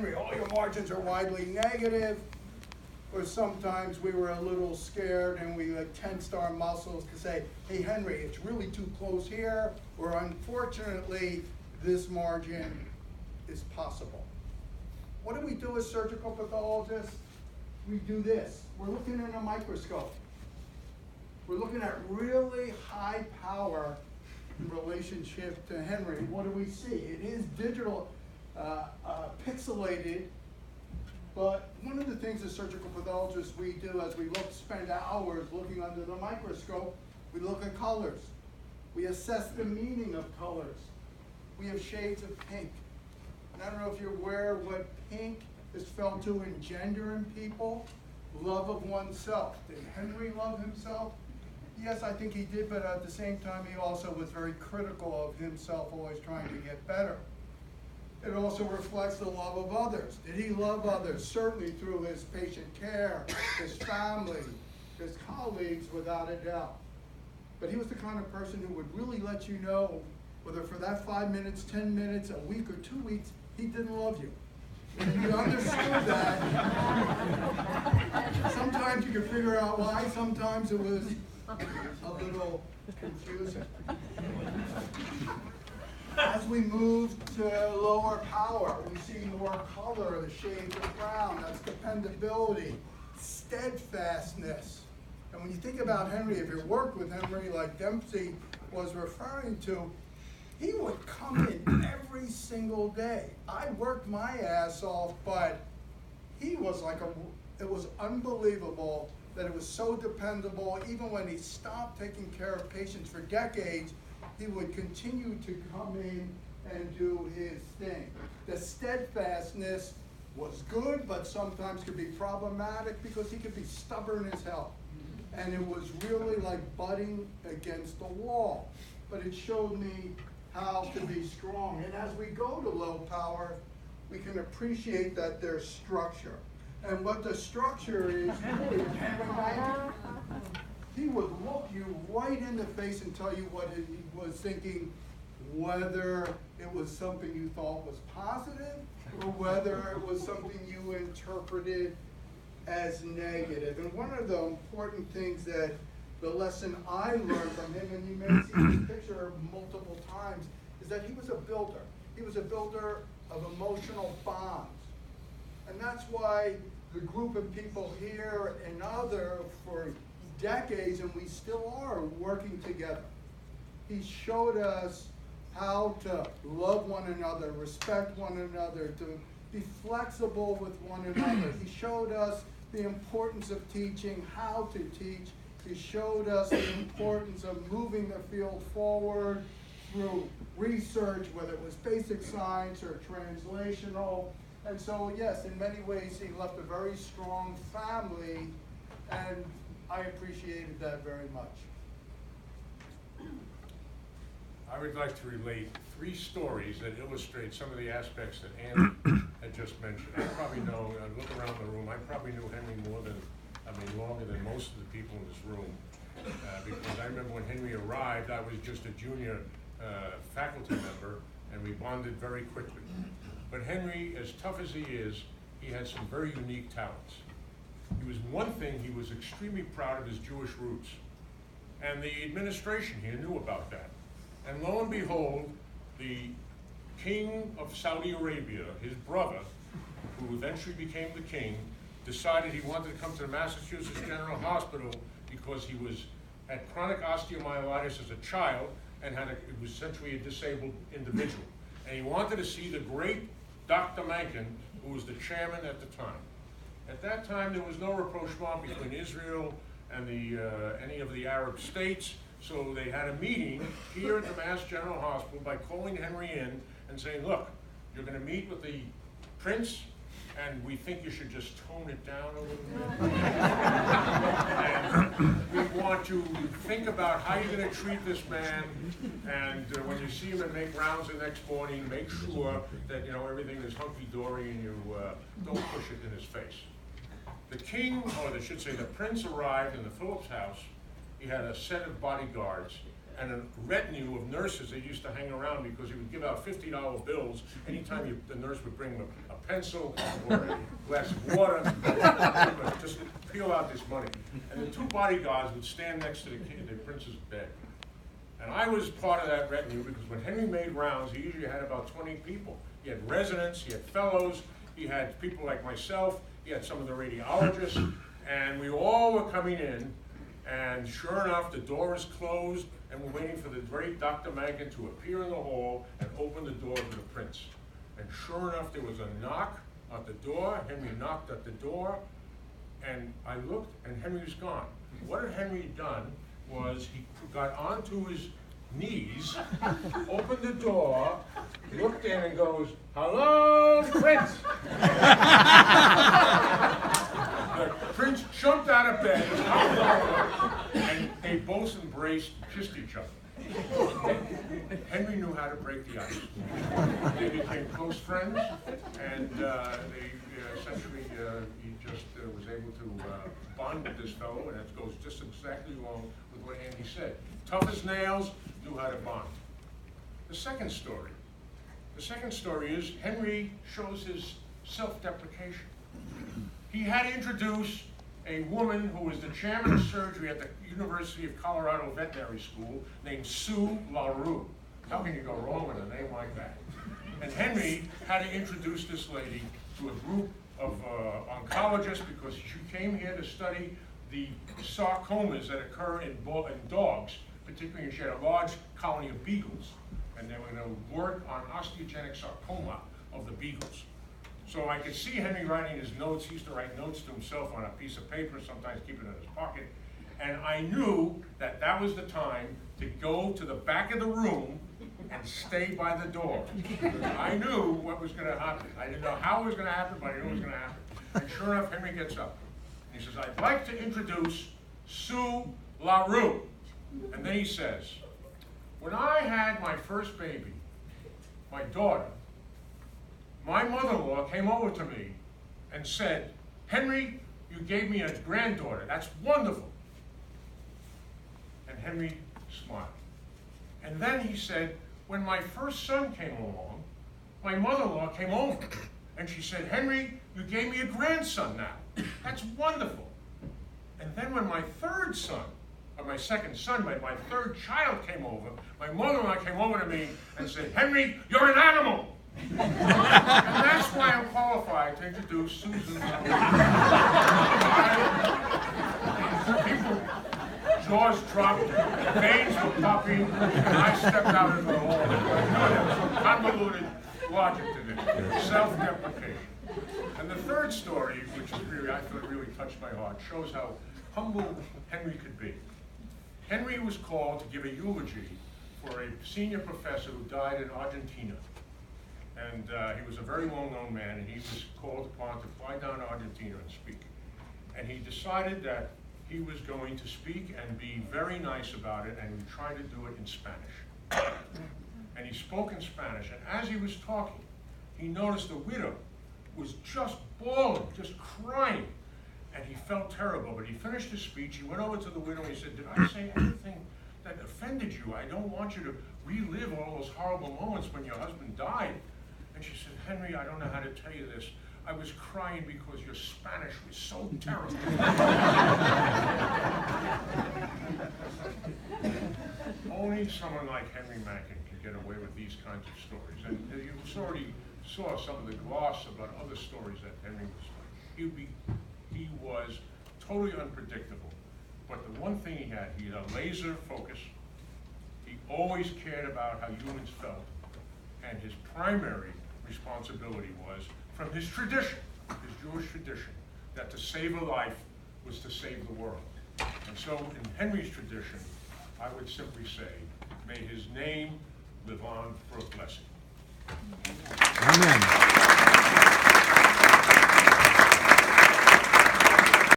Henry, all your margins are widely negative. Or sometimes we were a little scared and we like tensed our muscles to say, hey Henry, it's really too close here, or unfortunately, this margin is possible. What do we do as surgical pathologists? We do this. We're looking in a microscope. We're looking at really high power in relationship to Henry. What do we see? It is digital, pixelated, but one of the things as surgical pathologists we do as we spend hours looking under the microscope, we look at colors. We assess the meaning of colors. We have shades of pink. And I don't know if you're aware of what pink is felt to engender in people, love of oneself. Did Henry love himself? Yes, I think he did, but at the same time, he also was very critical of himself, always trying to get better. It also reflects the love of others. Did he love others? Certainly through his patient care, his family, his colleagues, without a doubt. But he was the kind of person who would really let you know, whether for that 5 minutes, 10 minutes, a week or 2 weeks, he didn't love you. If you understood that, sometimes you could figure out why, sometimes it was a little confusing. As we move to lower power, we see more color, the shades of brown, that's dependability, steadfastness. And when you think about Henry, if you worked with Henry like Dempsey was referring to, he would come in every single day. I worked my ass off, but he was like it was unbelievable that it was so dependable. Even when he stopped taking care of patients for decades, he would continue to come in and do his thing. The steadfastness was good, but sometimes could be problematic because he could be stubborn as hell. And it was really like butting against the wall. But it showed me how to be strong. And as we go to low power, we can appreciate that there's structure. And what the structure is, he would look you right in the face and tell you what he was thinking, whether it was something you thought was positive or whether it was something you interpreted as negative. And one of the important things that the lesson I learned from him, and you may see this picture multiple times, is that he was a builder. He was a builder of emotional bonds. And that's why the group of people here and other for decades, and we still are working together. He showed us how to love one another, respect one another, to be flexible with one another. He showed us the importance of teaching, how to teach. He showed us the importance of moving the field forward through research, whether it was basic science or translational. And so, yes, in many ways, he left a very strong family, and I appreciated that very much. I would like to relate 3 stories that illustrate some of the aspects that Andy had just mentioned. I probably know, I look around the room, I probably knew Henry longer than most of the people in this room. Because I remember when Henry arrived, I was just a junior faculty member, and we bonded very quickly. But Henry, as tough as he is, he had some very unique talents. One thing, he was extremely proud of his Jewish roots. And the administration here knew about that. And lo and behold, the king of Saudi Arabia, his brother, who eventually became the king, decided he wanted to come to the Massachusetts General Hospital because he had chronic osteomyelitis as a child and was essentially a disabled individual. And he wanted to see the great Dr. Mencken, who was the chairman at the time. At that time, there was no rapprochement between Israel and any of the Arab states, so they had a meeting here at the Mass General Hospital by calling Henry in and saying, look, you're going to meet with the prince, and we think you should just tone it down a little bit. And we want to think about how you're going to treat this man, and when you see him and make rounds the next morning, make sure that everything is hunky-dory and you don't push it in his face. The king, or I should say the prince, arrived in the Phillips house. He had a set of bodyguards, and a retinue of nurses that used to hang around because he would give out $50 bills anytime the nurse would bring him a pencil or a glass of water, just peel out this money. And the two bodyguards would stand next to the prince's bed. And I was part of that retinue because when Henry made rounds, he usually had about 20 people. He had residents, he had fellows, he had people like myself, he had some of the radiologists, and we all were coming in, and sure enough, the door is closed, and we're waiting for the great Dr. Mankin to appear in the hall and open the door to the prince. And sure enough, there was a knock at the door. Henry knocked at the door, and I looked, and Henry was gone. What had Henry done was he got onto his knees, opened the door, looked in and goes, "Hello, Prince!" The prince jumped out of bed, and they both embraced and kissed each other. Henry knew how to break the ice. They became close friends, and essentially he just was able to bond with this fellow, and it goes just exactly along with what Andy said. Tough as nails, knew how to bond. The second story is Henry shows his self-deprecation. He had introduced a woman who was the chairman of surgery at the University of Colorado Veterinary School named Sue LaRue. How can you go wrong with a name like that? And Henry had to introduce this lady to a group of oncologists because she came here to study the sarcomas that occur in dogs, particularly if she had a large colony of beagles, and they were going to work on osteogenic sarcoma of the beagles. So I could see Henry writing his notes. He used to write notes to himself on a piece of paper, sometimes keep it in his pocket. And I knew that that was the time to go to the back of the room and stay by the door. I knew what was going to happen. I didn't know how it was going to happen, but I knew it was going to happen. And sure enough, Henry gets up. He says, "I'd like to introduce Sue LaRue." And then he says, "When I had my first baby, my daughter, my mother-in-law came over to me and said, 'Henry, you gave me a granddaughter. That's wonderful.'" And Henry smiled. And then he said, "When my first son came along, my mother-in-law came over and she said, 'Henry, you gave me a grandson now. That's wonderful.' And then when my third son, or my second son, my third child came over, my mother-in-law came over to me and said, 'Henry, you're an animal.'" And that's why I'm qualified to introduce Susan. People, jaws dropped, veins were popping, and I stepped out into the hall. I knew there was some convoluted logic to this, self-deprecation. And the third story, which is really, I thought really touched my heart, shows how humble Henry could be. Henry was called to give a eulogy for a senior professor who died in Argentina. And he was a very well-known man, and he was called upon to fly down to Argentina and speak. And he decided that he was going to speak and be very nice about it, and he would try to do it in Spanish. And he spoke in Spanish, and as he was talking, he noticed the widow was just bawling, just crying, and he felt terrible. But he finished his speech, he went over to the widow, and he said, "Did I say anything that offended you? I don't want you to relive all those horrible moments when your husband died." And she said, "Henry, I don't know how to tell you this. I was crying because your Spanish was so terrible." Only someone like Henry Mankin can get away with these kinds of stories. And you already saw some of the gloss about other stories that Henry was like. He was totally unpredictable. But the one thing he had a laser focus. He always cared about how humans felt. And his primary responsibility was, from his tradition, his Jewish tradition, that to save a life was to save the world. And so in Henry's tradition, I would simply say, may his name live on for a blessing. Amen.